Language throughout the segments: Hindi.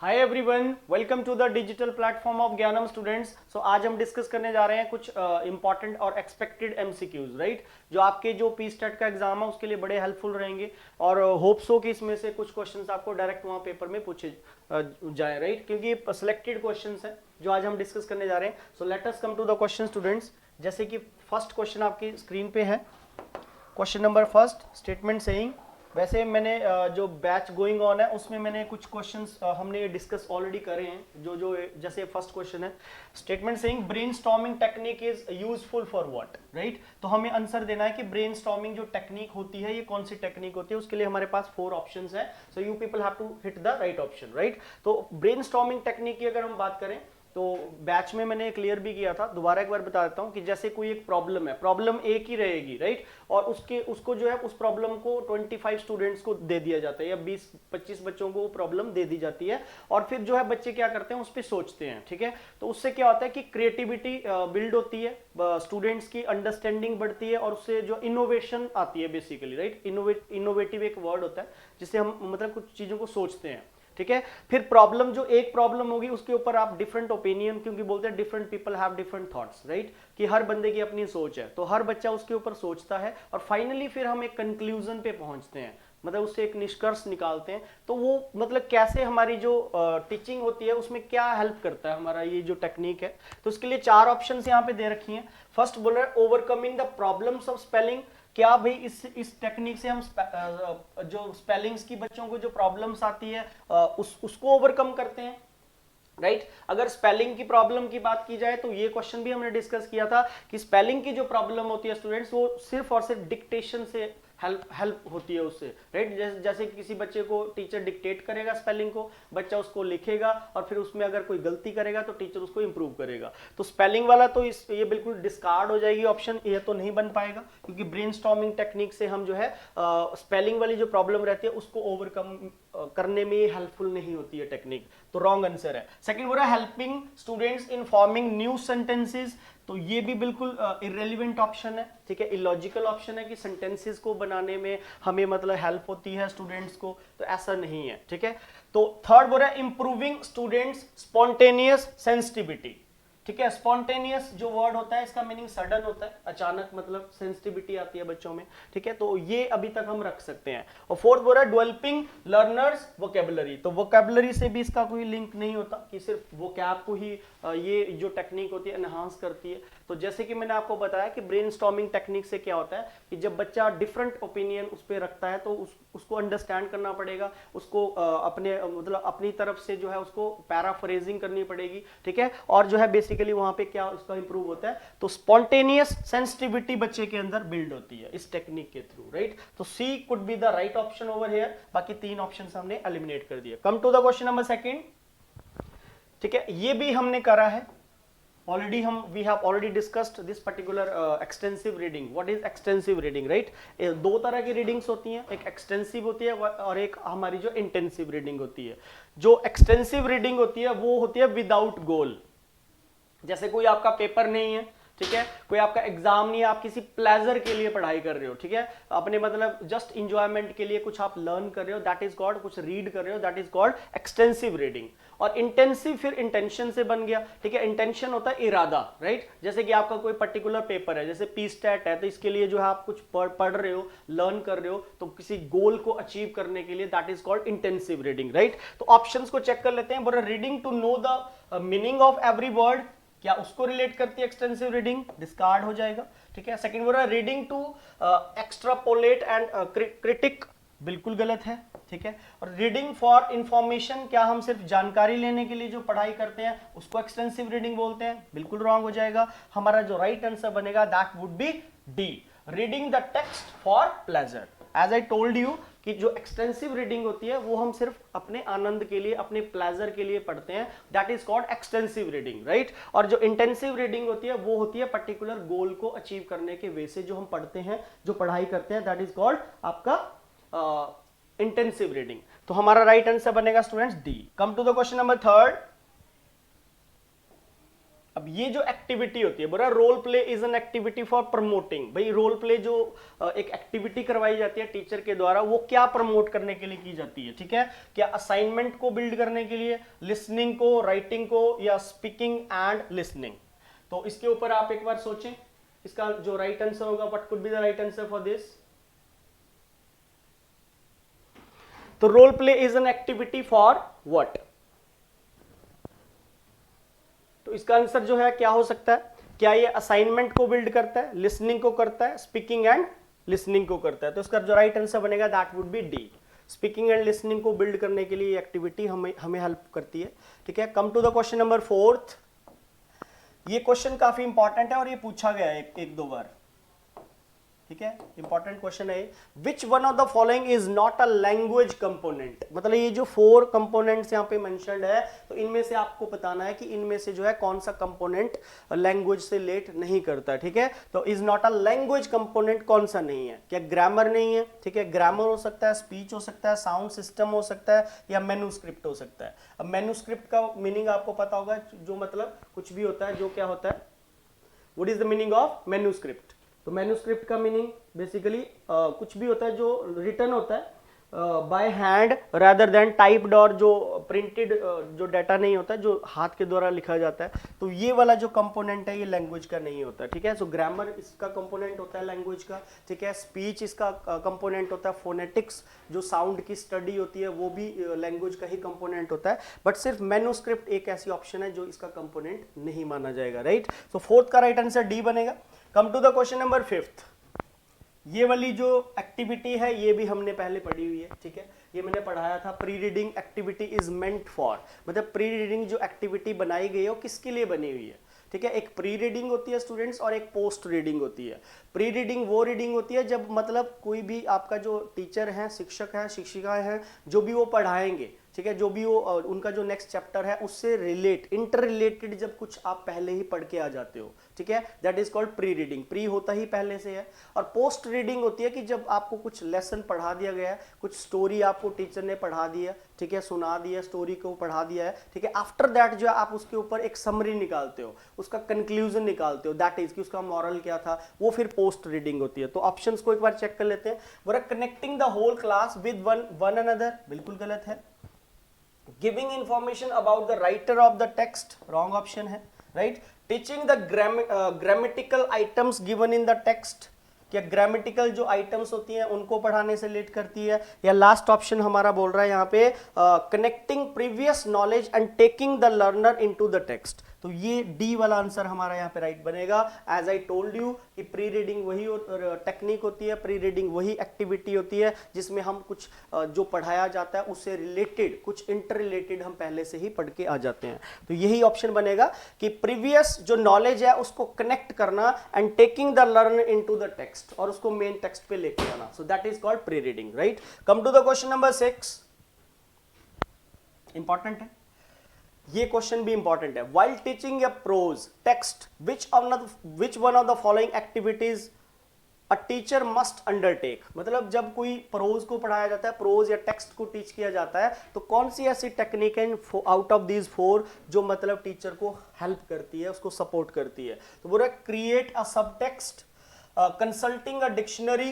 Hi everyone, welcome to the digital platform of Gyanam students. So आज हम डिस्कस करने जा रहे हैं कुछ इंपॉर्टेंट और एक्सपेक्टेड एमसीक्यूज, राइट, जो आपके जो पी स्टेट का एग्जाम है उसके लिए बड़े हेल्पफुल रहेंगे। और होप्स हो कि इसमें से कुछ क्वेश्चंस आपको डायरेक्ट वहाँ पेपर में पूछे जाए, राइट, क्योंकि ये सिलेक्टेड क्वेश्चंस हैं जो आज हम डिस्कस करने जा रहे हैं। So let us come to the question students. जैसे कि फर्स्ट क्वेश्चन आपकी स्क्रीन पे है, question number first, statement saying. वैसे मैंने जो बैच गोइंग ऑन है उसमें मैंने कुछ क्वेश्चंस हमने डिस्कस ऑलरेडी करे हैं। जो जो जैसे फर्स्ट क्वेश्चन है, statement saying brainstorming technique is useful for what, right. तो हमें आंसर देना है कि ब्रेनस्टॉर्मिंग जो टेक्निक होती है ये कौन सी टेक्निक होती है। उसके लिए हमारे पास 4 ऑप्शंस है। So you people have to hit the right option, right. तो ब्रेनस्टॉर्मिंग टेक्निक की अगर हम बात करें तो बैच में मैंने क्लियर भी किया था, दोबारा एक बार बता देता हूं कि जैसे कोई एक प्रॉब्लम है, प्रॉब्लम एक ही रहेगी, राइट, और उसको जो है उस प्रॉब्लम को 25 स्टूडेंट्स को दे दिया जाता है या 20-25 बच्चों को प्रॉब्लम दे दी जाती है। और फिर जो है बच्चे क्या करते हैं, उस पर सोचते हैं, ठीक है। तो उससे क्या होता है कि क्रिएटिविटी बिल्ड होती है, स्टूडेंट्स की अंडरस्टैंडिंग बढ़ती है और उससे जो इनोवेशन आती है बेसिकली, राइट। इनोवेटिव एक वर्ड होता है जिससे हम मतलब कुछ चीजों को सोचते हैं, ठीक है। फिर प्रॉब्लम, जो एक प्रॉब्लम होगी उसके ऊपर आप डिफरेंट ओपिनियन, क्योंकि बोलते हैं different people have different thoughts, right, कि हर बंदे की अपनी सोच है, तो हर बच्चा उसके ऊपर सोचता है और फाइनली फिर हम एक कंक्लूजन पे पहुंचते हैं, मतलब उससे एक निष्कर्ष निकालते हैं। तो वो मतलब कैसे हमारी जो टीचिंग होती है उसमें क्या हेल्प करता है हमारा ये जो टेक्निक है। तो उसके लिए 4 ऑप्शन यहाँ पे दे रखी हैं। फर्स्ट बोल रहा है overcoming the problems of spelling. क्या भाई इस टेक्निक से हम जो स्पेलिंग्स की बच्चों को जो प्रॉब्लम्स आती है उसको ओवरकम करते हैं, राइट। अगर स्पेलिंग की प्रॉब्लम की बात की जाए तो ये क्वेश्चन भी हमने डिस्कस किया था कि स्पेलिंग की जो प्रॉब्लम होती है स्टूडेंट्स, वो सिर्फ और सिर्फ डिक्टेशन से हेल्प होती है उससे, राइट। जैसे किसी बच्चे को टीचर डिक्टेट करेगा स्पेलिंग को, बच्चा उसको लिखेगा और फिर उसमें अगर कोई गलती करेगा तो टीचर उसको इंप्रूव करेगा। तो स्पेलिंग वाला तो ये बिल्कुल डिस्कार्ड हो जाएगी ऑप्शन, ये तो नहीं बन पाएगा, क्योंकि ब्रेनस्टॉर्मिंग टेक्निक से हम जो है स्पेलिंग वाली जो प्रॉब्लम रहती है उसको ओवरकम करने में हेल्पफुल नहीं होती है टेक्निक। तो रॉन्ग आंसर है। सेकंड बोल रहा है helping students in forming new sentences. तो ये भी बिल्कुल इररेलेवेंट ऑप्शन है, ठीक है, इलॉजिकल ऑप्शन है कि सेंटेंसेस को बनाने में हमें मतलब हेल्प होती है स्टूडेंट्स को, तो ऐसा नहीं है, ठीक है। तो थर्ड बोल रहा है इंप्रूविंग स्टूडेंट्स स्पॉन्टेनियस सेंसिटिविटी, ठीक है। स्पॉन्टेनियस जो वर्ड होता है इसका मीनिंग सडन होता है, अचानक, मतलब सेंसिटिविटी आती है बच्चों में, ठीक है। तो ये अभी तक हम रख सकते हैं। और फोर्थ बोल रहा है डेवलपिंग लर्नर्स वोकेबुलरी। तो वोकेबुलरी से भी इसका कोई लिंक नहीं होता कि सिर्फ वोकैब को ही ये जो टेक्निक होती है एनहांस करती है। तो जैसे कि मैंने आपको बताया कि ब्रेनस्टॉर्मिंग टेक्निक से क्या होता है कि जब बच्चा डिफरेंट ओपिनियन उस पर रखता है तो उसको अंडरस्टैंड करना पड़ेगा, उसको अपने मतलब अपनी तरफ से जो है उसको पैराफ्रेजिंग करनी पड़ेगी, ठीक है। और जो है बेसिकली वहां पे क्या उसका इंप्रूव होता है, तो स्पॉन्टेनियस सेंसिटिविटी बच्चे के अंदर बिल्ड होती है इस टेक्निक के थ्रू, राइट। तो C could be the right option over here. बाकी 3 ऑप्शन हमने एलिमिनेट कर दिए। Come to the question number second, ठीक है। ये भी हमने करा है already, we have already discussed this particular extensive reading. What is extensive reading, right. 2 तरह की रीडिंग्स होती हैं, एक एक्सटेंसिव होती है और एक हमारी जो इंटेंसिव रीडिंग होती है। जो एक्सटेंसिव रीडिंग होती है वो होती है विदाउट गोल। जैसे कोई आपका पेपर नहीं है, ठीक है, कोई आपका एग्जाम नहीं है, आप किसी प्लेजर के लिए पढ़ाई कर रहे हो, ठीक है, अपने मतलब जस्ट इंजॉयमेंट के लिए कुछ आप लर्न कर रहे हो, दैट इज कॉल्ड, कुछ रीड कर रहे हो, that is called extensive reading. और इंटेंसिव फिर इंटेंशन से बन गया, ठीक है। इंटेंशन होता है इरादा, राइट। जैसे कि आपका कोई पर्टिकुलर पेपर है, जैसे पी स्टैट है, तो इसके लिए जो है आप कुछ पढ़ रहे हो, लर्न कर रहे हो, तो किसी गोल को अचीव करने के लिए, that is called intensive reading, right. तो ऑप्शंस को चेक कर लेते हैं। बोल reading to know the meaning of every word, क्या उसको रिलेट करती है एक्सटेंसिव रीडिंग, डिस्कार्ड हो जाएगा, ठीक है। सेकंड बोल रहा है reading to extrapolate and critique, बिल्कुल गलत है, ठीक है। और रीडिंग फॉर इंफॉर्मेशन, क्या हम सिर्फ जानकारी लेने के लिए जो पढ़ाई करते हैं उसको एक्सटेंसिव रीडिंग बोलते हैं, बिल्कुल रॉन्ग हो जाएगा। हमारा जो राइट आंसर बनेगा that would be D, reading the text for pleasure. As I told you कि जो एक्सटेंसिव रीडिंग होती है वो हम सिर्फ अपने आनंद के लिए, अपने प्लेजर के लिए पढ़ते हैं, that is called extensive reading, right. और जो इंटेंसिव रीडिंग होती है वो होती है पर्टिकुलर गोल को अचीव करने के वे से जो हम पढ़ते हैं, जो पढ़ाई करते हैं, दैट इज कॉल्ड आपका इंटेंसिव रीडिंग। तो हमारा राइट आंसर बनेगा students D. Come to the question number third, अब ये जो एक्टिविटी होती है, बोला role play is an activity for promoting. भाई रोल प्ले जो एक एक्टिविटी करवाई जाती है टीचर के द्वारा, वो क्या प्रमोट करने के लिए की जाती है, ठीक है? क्या असाइनमेंट को बिल्ड करने के लिए, लिसनिंग को, राइटिंग को, या स्पीकिंग एंड लिसनिंग? तो इसके ऊपर आप एक बार सोचें, इसका जो राइट आंसर होगा, what could be the right answer for this? तो role play is an activity for what? तो इसका आंसर जो है क्या हो सकता है? क्या ये असाइनमेंट को बिल्ड करता है, लिसनिंग को करता है, स्पीकिंग एंड लिसनिंग को करता है? तो इसका जो राइट आंसर बनेगा that would be D. Speaking and listening को बिल्ड करने के लिए ये एक्टिविटी हमें हेल्प करती है, ठीक है? Come to the question number 4। ये क्वेश्चन काफी इंपॉर्टेंट है और ये पूछा गया है एक दो बार, ठीक है? इंपॉर्टेंट क्वेश्चन है। विच one of the following is not a language component? मतलब ये जो 4 कंपोनेंट्स यहाँ पे मेंशन्ड है, तो इनमें से आपको बताना है कि इनमें से जो है कौन सा कंपोनेंट लैंग्वेज से रिलेट नहीं करता, ठीक है? तो is not a language component कौन सा नहीं है? क्या ग्रामर नहीं है? ठीक है, ग्रामर हो सकता है, स्पीच हो सकता है, साउंड सिस्टम हो सकता है, या मैन्यूस्क्रिप्ट हो सकता है। अब मैन्यूस्क्रिप्ट का मीनिंग आपको पता होगा, जो मतलब कुछ भी होता है, जो क्या होता है, what is the meaning of manuscript? तो मैन्यूस्क्रिप्ट का मीनिंग बेसिकली कुछ भी होता है जो रिटन होता है by hand rather than typed, और जो प्रिंटेड जो डाटा नहीं होता है, जो हाथ के द्वारा लिखा जाता है। तो ये वाला जो कंपोनेंट है ये लैंग्वेज का नहीं होता, ठीक है? सो ग्रामर इसका कंपोनेंट होता है लैंग्वेज का, ठीक है? स्पीच इसका कंपोनेंट होता है, फोनेटिक्स जो साउंड की स्टडी होती है वो भी लैंग्वेज का ही कंपोनेंट होता है। बट सिर्फ मैन्यूस्क्रिप्ट एक ऐसी ऑप्शन है जो इसका कंपोनेंट नहीं माना जाएगा, राइट? सो 4th का राइट आंसर डी बनेगा। Come to the question number 5। ये वाली जो एक्टिविटी है ये भी हमने पहले पढ़ी हुई है, ठीक है? ये मैंने पढ़ाया था, pre reading activity is meant for. मतलब प्री रीडिंग जो एक्टिविटी बनाई गई है वो किसके लिए बनी हुई है, ठीक है? एक प्री रीडिंग होती है स्टूडेंट्स और एक पोस्ट रीडिंग होती है। प्री रीडिंग वो रीडिंग होती है जब मतलब कोई भी आपका जो टीचर है, शिक्षक है, शिक्षिकाएं हैं, जो भी वो पढ़ाएंगे, ठीक है, जो भी वो उनका जो नेक्स्ट चैप्टर है उससे रिलेट, इंटर रिलेटेड जब कुछ आप पहले ही पढ़ के आ जाते हो, ठीक है, that is called pre reading. Pre होता ही पहले से है। और पोस्ट रीडिंग होती है कि जब आपको कुछ लेसन पढ़ा दिया गया है, कुछ स्टोरी आपको टीचर ने पढ़ा दी है, ठीक है, सुना दिया, स्टोरी को पढ़ा दिया है, ठीक है, आफ्टर दैट जो है आप उसके ऊपर एक समरी निकालते हो, उसका कंक्लूजन निकालते हो, दैट इज कि उसका मॉरल क्या था, वो फिर पोस्ट रीडिंग होती है। तो ऑप्शंस को एक बार चेक कर लेते हैं। बोला connecting the whole class with one another, बिल्कुल गलत है। Giving information about the writer of the text, wrong option है, right? Teaching the grammatical items given in the text, क्या ग्रामेटिकल जो आइटम्स होती हैं उनको पढ़ाने से रिलेट करती है? या लास्ट ऑप्शन हमारा बोल रहा है यहाँ पे connecting previous knowledge and taking the learner into the text. तो ये डी वाला आंसर हमारा यहाँ पे राइट बनेगा। एज आई टोल्ड यू कि प्री रीडिंग वही टेक्निक होती है, प्री रीडिंग वही एक्टिविटी होती है जिसमें हम कुछ जो पढ़ाया जाता है उससे रिलेटेड, कुछ इंटर रिलेटेड हम पहले से ही पढ़ के आ जाते हैं। तो यही ऑप्शन बनेगा कि प्रीवियस जो नॉलेज है उसको कनेक्ट करना and taking the learner into the text, और उसको मेन टेक्स्ट पे लेके आना। So that is called pre reading, right? Come to the question number 6, important है ये क्वेश्चन भी इंपॉर्टेंट है। While teaching a prose text which one of the following activities a teacher must undertake. मतलब जब कोई प्रोज को पढ़ाया जाता है, प्रोज या टेक्स्ट को टीच किया जाता है, तो कौन सी ऐसी टेक्निक है आउट ऑफ दीज 4 जो मतलब टीचर को हेल्प करती है, उसको सपोर्ट करती है? तो बोल रहा है क्रिएट अ सब text, consulting a dictionary,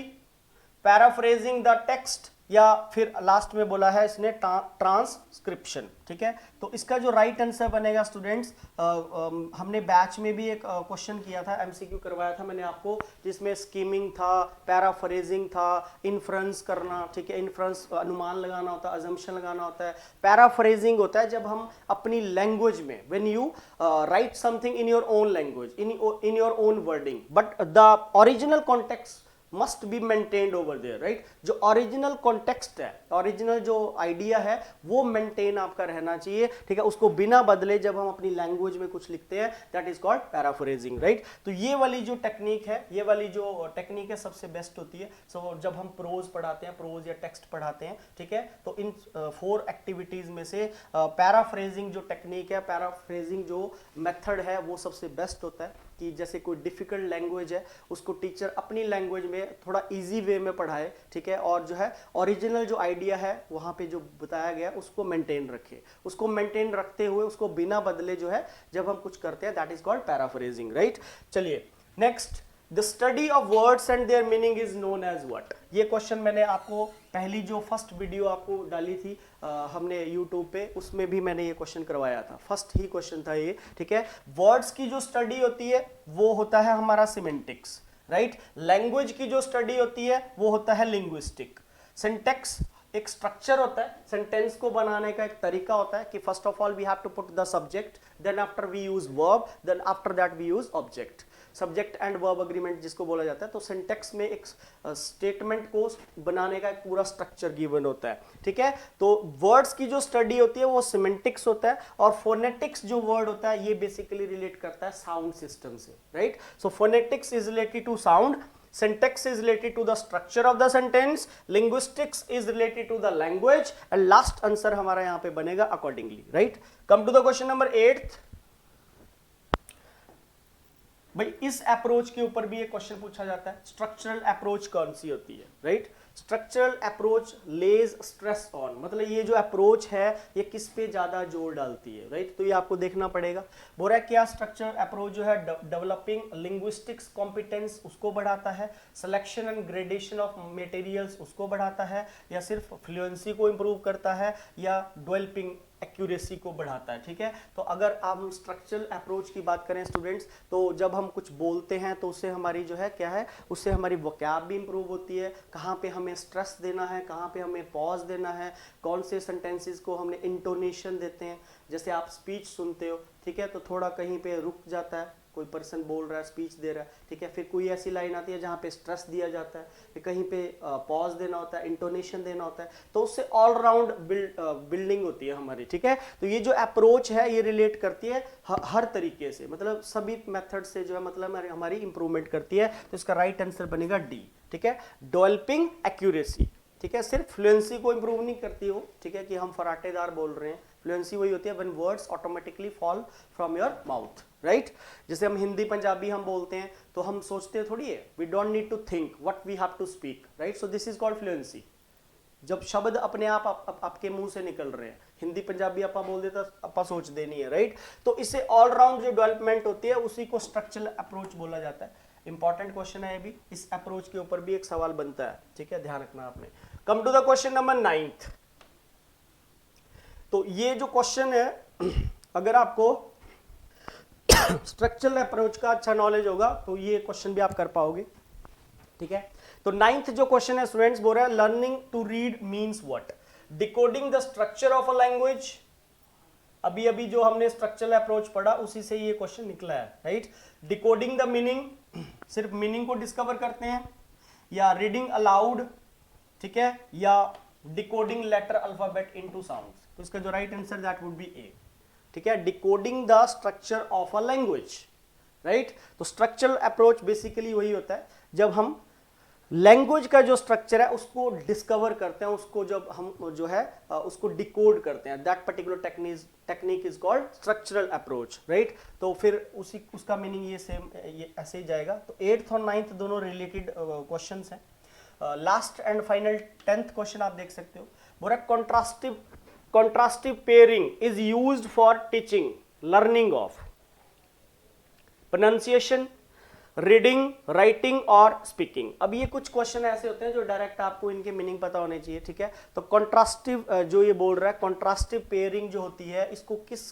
paraphrasing the text, या फिर लास्ट में बोला है इसने ट्रांसक्रिप्शन, ठीक है? तो इसका जो राइट आंसर बनेगा स्टूडेंट्स, हमने बैच में भी एक क्वेश्चन किया था, एमसीक्यू करवाया था मैंने आपको, जिसमें स्कीमिंग था, पैराफ्रेजिंग था, इन्फ्रेंस करना, ठीक है, इन्फ्रेंस अनुमान लगाना होता है, अजम्पशन लगाना होता है। पैराफ्रेजिंग होता है जब हम अपनी लैंग्वेज में, when you write something in your own language, in your own wording, but the original context must be maintained over there, right? जो ओरिजिनल कॉन्टेक्स्ट है, ओरिजिनल जो आइडिया है वो मेंटेन आपका रहना चाहिए, ठीक है, उसको बिना बदले जब हम अपनी लैंग्वेज में कुछ लिखते हैं, that is called paraphrasing, right? तो ये वाली जो टेक्निक है, ये वाली जो टेक्निक है सबसे बेस्ट होती है। सो जब हम प्रोज पढ़ाते हैं, प्रोज या टेक्स्ट पढ़ाते हैं, ठीक है, तो इन 4 एक्टिविटीज में से पैराफ्रेजिंग जो टेक्निक है, पैराफ्रेजिंग जो मेथड है वो सबसे बेस्ट होता है। कि जैसे कोई डिफिकल्ट लैंग्वेज है उसको टीचर अपनी लैंग्वेज में थोड़ा इजी वे में पढ़ाए, ठीक है, और जो है ओरिजिनल जो आइडिया है वहाँ पे जो बताया गया उसको मेंटेन रखे, उसको मेंटेन रखते हुए उसको बिना बदले जो है जब हम कुछ करते हैं that is called paraphrasing, right. चलिए next, the study of words and their meaning is known as what. ये क्वेश्चन मैंने आपको पहली जो फर्स्ट वीडियो आपको डाली थी हमने यूट्यूब पे, उसमें भी मैंने ये क्वेश्चन करवाया था, फर्स्ट ही क्वेश्चन था ये, ठीक है। वर्ड्स की जो स्टडी होती है वो होता है हमारा सिमेंटिक्स, राइट। लैंग्वेज की जो स्टडी होती है वो होता है लिंग्विस्टिक। सिंटैक्स एक स्ट्रक्चर होता है, सेंटेंस को बनाने का एक तरीका होता है कि first of all we have to put the subject, then after we use verb, then after that we use object, subject and verb agreement जिसको बोला जाता है। तो सिंटैक्स में एक स्टेटमेंट को बनाने का एक पूरा स्ट्रक्चर गिवन होता है, ठीक है। तो वर्ड्स की जो स्टडी होती है वो सिमेंटिक्स होता है, और फोनेटिक्स जो वर्ड होता है ये बेसिकली रिलेट करता है साउंड सिस्टम से, right. So phonetics is related to sound, syntax is related to the structure of the sentence, linguistics is related to the language, and last answer हमारा यहाँ पे बनेगा accordingly, right। come to the question number 8। भाई इस अप्रोच के ऊपर भी एक क्वेश्चन पूछा जाता है, स्ट्रक्चरल अप्रोच कौन सी होती है, right. Structural approach lays stress on, मतलब ये जो अप्रोच है ये किस पे ज्यादा जोर डालती है, राइट। तो ये आपको देखना पड़ेगा। बोल रहा है क्या स्ट्रक्चरल अप्रोच जो है डेवलपिंग लिंग्विस्टिक्स कॉम्पिटेंस उसको बढ़ाता है, selection and gradation of materials उसको बढ़ाता है, या सिर्फ फ्लुएंसी को इंप्रूव करता है, या डेवलपिंग एक्यूरेसी को बढ़ाता है, ठीक है। तो अगर हम स्ट्रक्चरल अप्रोच की बात करें स्टूडेंट्स, तो जब हम कुछ बोलते हैं तो उससे हमारी जो है क्या है, उससे हमारी वोकैब भी इंप्रूव होती है, कहाँ पे हमें स्ट्रेस देना है, कहाँ पे हमें पॉज देना है, कौन से सेंटेंसेस को हमने इंटोनेशन देते हैं। जैसे आप स्पीच सुनते हो, ठीक है, तो थोड़ा कहीं पे रुक जाता है, कोई पर्सन बोल रहा है, स्पीच दे रहा है, ठीक है, फिर कोई ऐसी लाइन आती है जहाँ पे स्ट्रेस दिया जाता है, फिर कहीं पे पॉज देना होता है, इंटोनेशन देना होता है, तो उससे ऑल राउंड बिल्डिंग होती है हमारी, ठीक है। तो ये जो अप्रोच है ये रिलेट करती है हर तरीके से, मतलब सभी मेथड से जो है मतलब हमारी इंप्रूवमेंट करती है। तो इसका राइट आंसर बनेगा डी, ठीक है, डेवलपिंग एक्यूरेसी, ठीक है। सिर्फ फ्लुएंसी को इंप्रूव नहीं करती हो, ठीक है, कि हम फराटेदार बोल रहे हैं, फ्लुएंसी वही होती है when words automatically fall from your mouth, right. जैसे हम हिंदी पंजाबी हम बोलते हैं तो हम सोचते थोड़ी है, we don't need to think what we have to speak, right. So this is called fluency, जब शब्द अपने आप आपके मुंह से निकल रहे हैं। हिंदी पंजाबी आपा बोल देता आपा सोच देनी है, राइट। तो इससे ऑलराउंड जो डेवलपमेंट होती है उसी को स्ट्रक्चरल अप्रोच बोला जाता है। इंपॉर्टेंट क्वेश्चन है ये भी, इस अप्रोच के ऊपर भी एक सवाल बनता है, ठीक है, ध्यान रखना आपने। Come to the question number 9। तो ये जो क्वेश्चन है अगर आपको स्ट्रक्चरल अप्रोच का अच्छा नॉलेज होगा तो ये क्वेश्चन भी आप कर पाओगे, ठीक है। तो 9th जो क्वेश्चन है स्टूडेंट्स, बोल रहा है learning to read means what, decoding the structure of a language. अभी अभी जो हमने स्ट्रक्चरल अप्रोच पढ़ा उसी से ये क्वेश्चन निकला है, राइट। डिकोडिंग द मीनिंग, सिर्फ मीनिंग को डिस्कवर करते हैं, या रीडिंग अलाउड, ठीक है, या decoding letter alphabet into sounds. तो इसका जो right answer that would be A, ठीक है, decoding the structure of a language, right. तो स्ट्रक्चरल अप्रोच बेसिकली वही होता है जब हम लैंग्वेज का जो स्ट्रक्चर है उसको डिस्कवर करते हैं, उसको जब हम जो है उसको डिकोड करते हैं, that particular technique is called structural approach, right. तो फिर उसका मीनिंग ये सेम ये ऐसे ही जाएगा। तो 8th और 9th दोनों रिलेटेड क्वेश्चंस हैं। Last and final 10th question आप देख सकते हो, बोला contrastive pairing is used for teaching learning of pronunciation, reading, writing और स्पीकिंग। अब ये कुछ क्वेश्चन ऐसे होते हैं जो डायरेक्ट आपको इनके मीनिंग पता होने चाहिए, ठीक है। तो कॉन्ट्रास्टिव जो ये बोल रहा है, कॉन्ट्रास्टिव पेयरिंग जो होती है इसको किस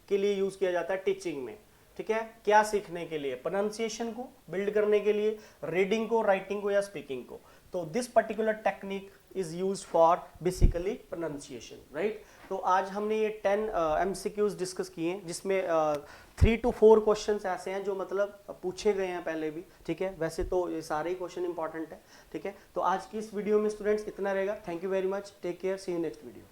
के लिए यूज किया जाता है टीचिंग में, ठीक है, क्या सीखने के लिए, प्रोनाउंसिएशन को बिल्ड करने के लिए, रीडिंग को, राइटिंग को या स्पीकिंग को। तो this particular technique is used for basically pronunciation, right. तो आज हमने ये 10 MCQs डिस्कस किए हैं जिसमें 3 to 4 क्वेश्चंस ऐसे हैं जो मतलब पूछे गए हैं पहले भी, ठीक है। वैसे तो ये सारे ही क्वेश्चन इंपॉर्टेंट है, ठीक है। तो आज की इस वीडियो में स्टूडेंट्स इतना रहेगा। Thank you very much, take care, see you next video.